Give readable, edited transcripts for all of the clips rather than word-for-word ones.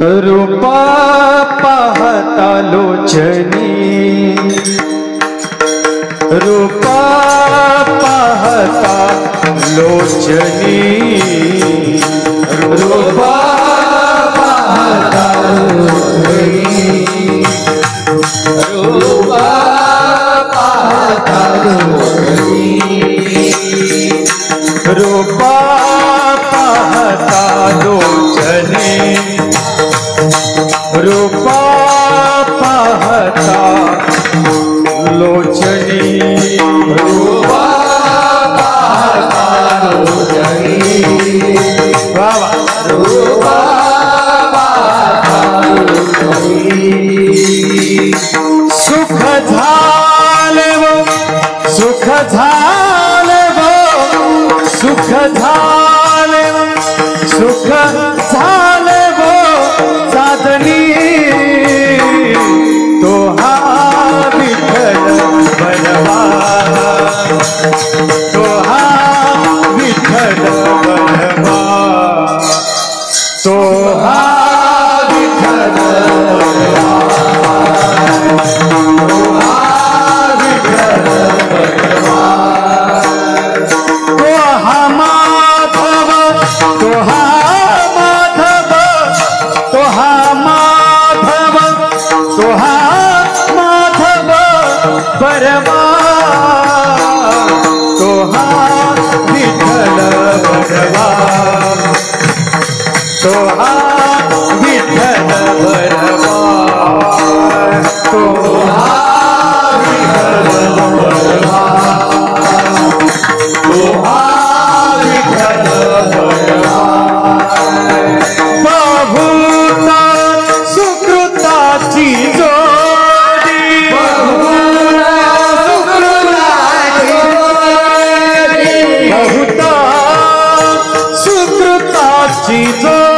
रूपा पाहता लोचनी, रूपा पाहता लोचनी, रूपा पाहता लोचनी, रूपा पाहता लोचनी, रूपा पाहता लोचनी, रूपा पाहता लोचनी, रूपा पाहता लोचनी, बाबा रूपा पाहता लोचनी। सुख झाले वो, सुख झाले वो, सुख झाले वो, सुख झाले वो साधनी, तो हा विठ्ठल बलवा, तो हा विठ्ठल बलवा, तो हा विठ्ठल बलवा, तो हा विठ्ठल बलवा, तो हा माधव, तो हा माधव, तो हा माधव, तो हा माधव बरवा, तो हा विठ्ठल बरवा, तो हा विठ्ठल बरवा, तो हा विठ्ठल बरवा, तो हा विठ्ठल बरवा। बहुता सुकृताची जोडी, बहुता सुकृताची जोडी,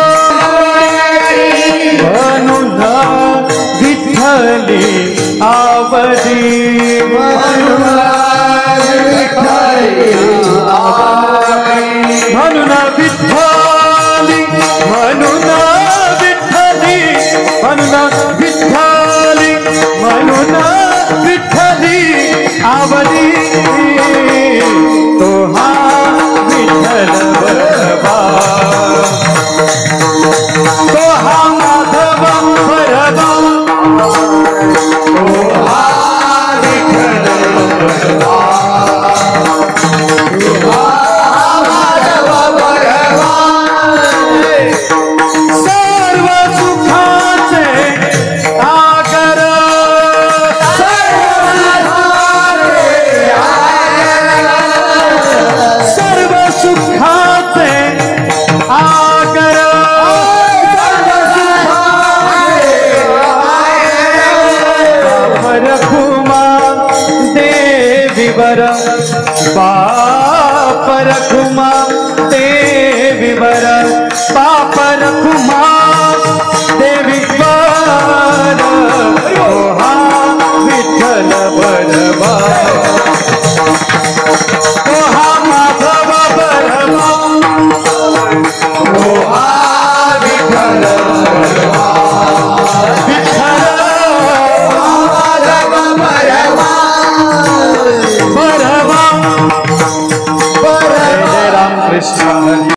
म्हणून विठ्ठली आवडी, म्हणून विठ्ठली आवडी, म्हणून विठ्ठली, म्हणून विठ्ठली, म्हणून विठ्ठली, म्हणून विठ्ठली आवडी, तो हा विठ्ठल बरवा, तो हा माधव बरवा, तो हा विठ्ठल बरवा, तो हा माधव बरवा। सर्व सुखाचे आगर, सर्व सुखाचे आगर, रखुमा देवीवर, बाप रखुमा देवीवर, बाप रखुमा